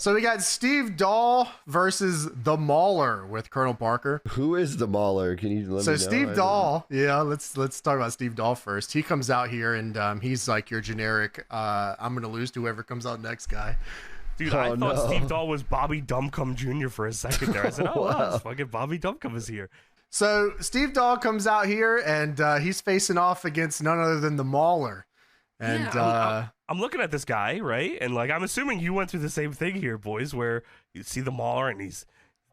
So we got Steve Dahl versus the Mauler with Colonel Parker. Who is the Mauler? Can you let me know? So Steve Dahl, let's talk about Steve Dahl first. He comes out here and he's like your generic, I'm going to lose to whoever comes out next guy. Dude, I thought Steve Dahl was Bobby Dumpcum Jr. for a second there. I said, wow, fucking Bobby Dumpcum is here. So Steve Dahl comes out here and he's facing off against none other than the Mauler. And I'm looking at this guy, right? And like, I'm assuming you went through the same thing here, boys, where you see the Mauler and he's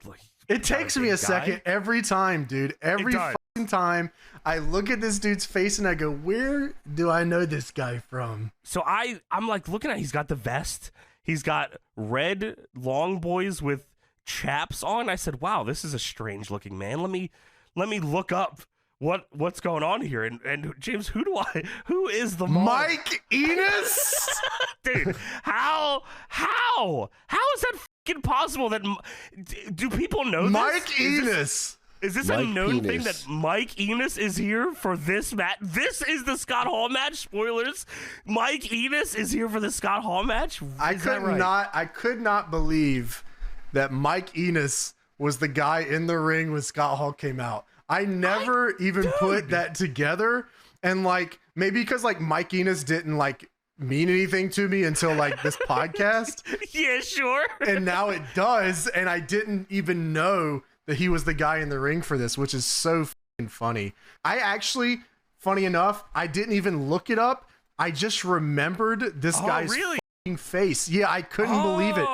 like, it takes me a second every time, dude. Every fucking time I look at this dude's face and I go, where do I know this guy from? So I'm like looking at, he's got the vest. He's got red long boys with chaps on. I said, wow, this is a strange looking man. Let me look up what's going on here. And James, who is the Mike Enos? Dude, how is that fucking possible? That do people know Mike Enos? Is this a known thing that Mike Enos is here for this match? This is the Scott Hall match. Spoilers. Mike Enos is here for the Scott Hall match. I could not believe that Mike Enos was the guy in the ring when Scott Hall came out. I never even put that together. And like, maybe because like Mike Enos didn't like mean anything to me until like this podcast. Yeah, sure. And now it does. And I didn't even know that he was the guy in the ring for this, which is so fucking funny. I actually, funny enough, I didn't even look it up. I just remembered this guy's fucking face. Yeah, I couldn't believe it.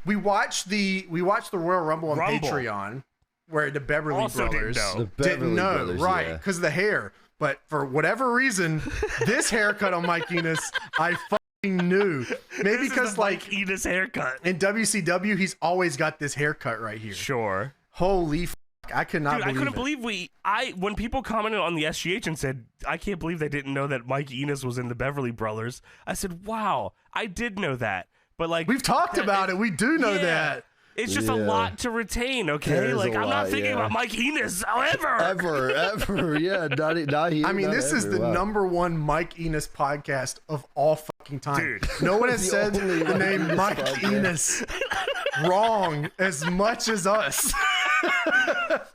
We watched the Royal Rumble on Patreon, where the Beverly Brothers didn't know, right? Because of the hair. But for whatever reason, this haircut on Mike Enos, I fucking knew. Maybe because like Enos haircut in WCW, he's always got this haircut right here. Sure. Holy fuck, I could not. Dude, I couldn't believe when people commented on the SGH and said, I can't believe they didn't know that Mike Enos was in the Beverly Brothers. I said, wow, I did know that. But like, we've talked about it. We do know that. It's just a lot to retain, okay? Like, I'm not thinking about Mike Enos ever. Yeah, not here. I mean, this is the #1 Mike Enos podcast of all fucking time. Dude. No one has said the name Mike Enos wrong as much as us.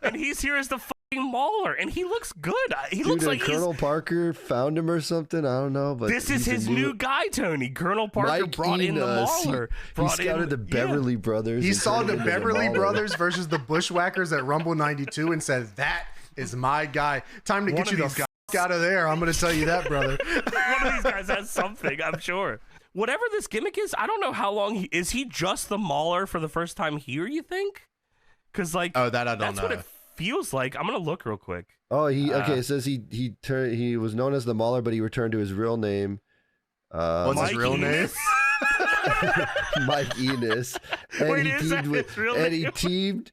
And he's here as the fucking Mauler, and he looks good. He looks like Colonel Parker found him or something. I don't know, but this is his new guy, Tony. Colonel Parker brought in the Mauler. He scouted the Beverly Brothers. He saw the Beverly Brothers versus the Bushwhackers at Rumble 92 and said, that is my guy. Time to get you the fuck out of there. I'm going to tell you that, brother. One of these guys has something, I'm sure. Whatever this gimmick is, I don't know how long is he just the Mauler for the first time here, you think? Because like, that I don't know. That's what it feels like. I'm gonna look real quick. Oh, it says he was known as the Mauler, but he returned to his real name. What's his real name? Mike Enos. Wait, is that his real name? And he teamed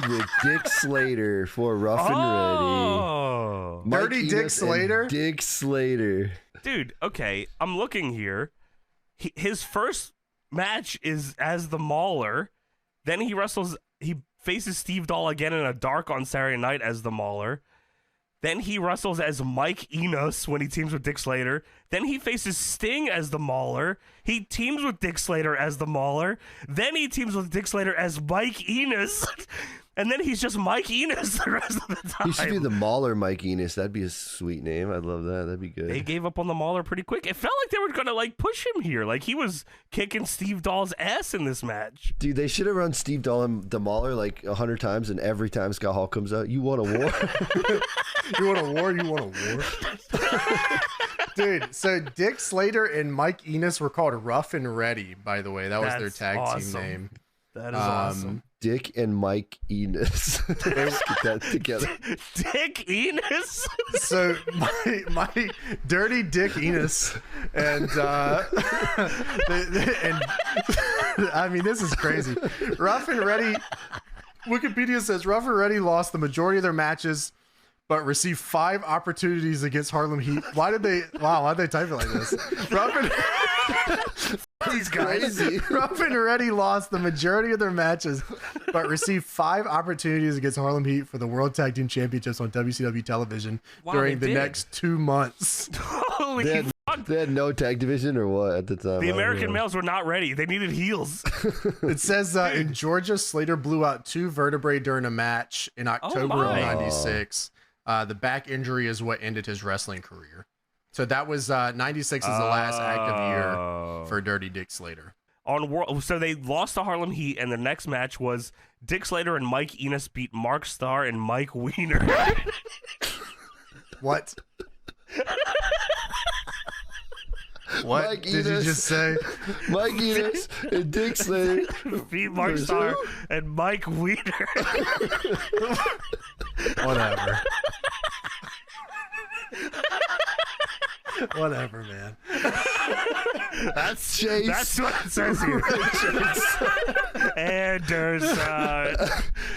with Dick Slater for Rough and Ready. Dirty Dick Slater? Dick Slater. Dude, okay, I'm looking here. His first match is as the Mauler. Then he faces Steve Dahl again in a dark on Saturday night as the Mauler. Then he wrestles as Mike Enos when he teams with Dick Slater. Then he faces Sting as the Mauler. He teams with Dick Slater as the Mauler. Then he teams with Dick Slater as Mike Enos. And then he's just Mike Enos the rest of the time. He should be the Mauler Mike Enos. That'd be a sweet name. I'd love that. That'd be good. They gave up on the Mauler pretty quick. It felt like they were going to like push him here. Like he was kicking Steve Dahl's ass in this match. Dude, they should have run Steve Dahl and the Mauler like 100 times, and every time Scott Hall comes out, you want a war? You want a war? You want a war? Dude, so Dick Slater and Mike Enos were called Rough and Ready, by the way. That was their tag team name. That is awesome. Dick and Mike Enos. Let's get that together. Dick Enos? So my Dirty Dick Enos and I mean, this is crazy. Rough and Ready, Wikipedia says Rough and Ready lost the majority of their matches but received 5 opportunities against Harlem Heat. Why'd they type it like this? These guys. Rough and Ready lost the majority of their matches, but received 5 opportunities against Harlem Heat for the World Tag Team Championships on WCW television during the next 2 months. Holy fuck. dog. They had no tag division or what at the time? The I don't American know. males were not ready. They needed heels. It says in Georgia, Slater blew out 2 vertebrae during a match in October of my. '96. The back injury is what ended his wrestling career. So that was '96 is the last active year for Dirty Dick Slater. So they lost to Harlem Heat, and the next match was Dick Slater and Mike Enos beat Mark Starr and Mike Weiner. What? What Mike did you Enos. just say? Mike Enos and Dick Slater. beat Mark Starr and Mike Weiner. Whatever. Whatever, man. That's what it says here. Anderson.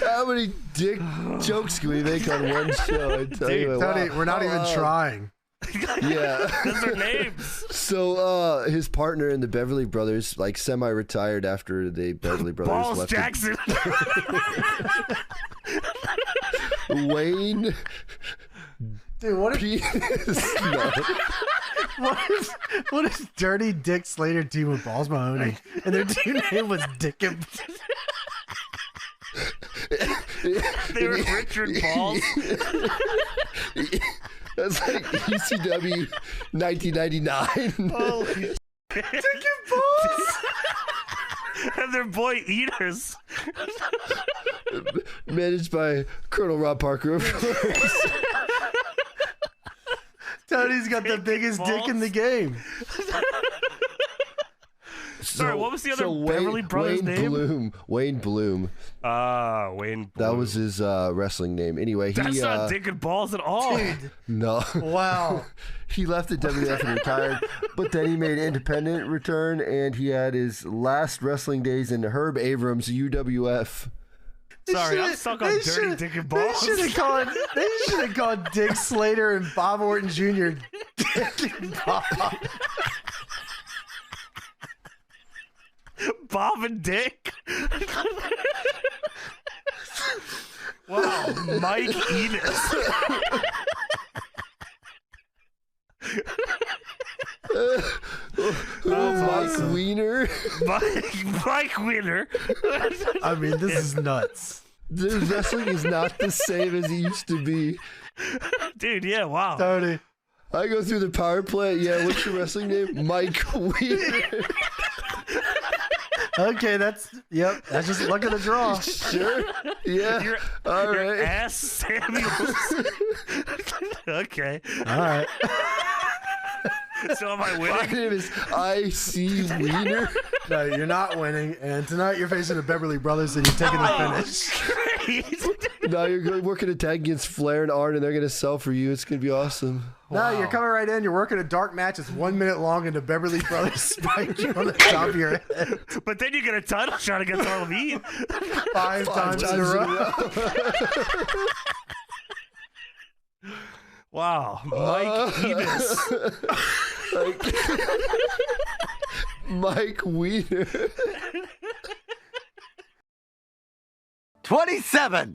How many dick jokes can we make on one show? I tell you what, Tony, wow. we're not even trying. Yeah. Those are names. So his partner in the Beverly Brothers, like semi-retired after the Beverly Brothers Balls left. Jackson. Wayne Dude, what if Penis. No. what is Dirty Dick Slater team with Balls Mahoney? And their team name was Dick and They were Richard Balls. That's like ECW 1999. Holy Dick and Balls. and their boy Eaters. Managed by Colonel Rob Parker. Tony's got the biggest dick in the game. Sorry, what was the other Beverly Brothers name? Wayne Bloom. Wayne Bloom. That was his wrestling name. Anyway, That's not Dick and Balls at all. Dude, No. wow. He left the WWF and retired, but then he made independent return, and he had his last wrestling days in Herb Abrams' UWF. Sorry, I'm stuck on Dirty Dick and Balls. They should have called Dick Slater and Bob Orton Jr. Dick and Bob. Bob and Dick. Wow, Mike Enos. Mike Weiner. Mike Weiner. I mean, this is nuts. The wrestling is not the same as it used to be. Dude, yeah, wow. Tony. I go through the power play. Yeah, what's your wrestling name? Mike Weiner. Okay, that's just luck of the draw. Sure. Yeah. All Your right. ass Samuels. Okay. All right. So am I My winning? name is I.C. Weiner. No, you're not winning. And tonight you're facing the Beverly Brothers and you're taking the finish. Great. Now you're going working a tag against Flair and Arn, and they're going to sell for you. It's going to be awesome. No, you're coming right in. You're working a dark match. It's 1 minute long, and the Beverly Brothers spike you on the top of your head But then you get a title shot against Harlem Heat. five times in a row. Wow, Mike Enos. Mike Weiner. 27.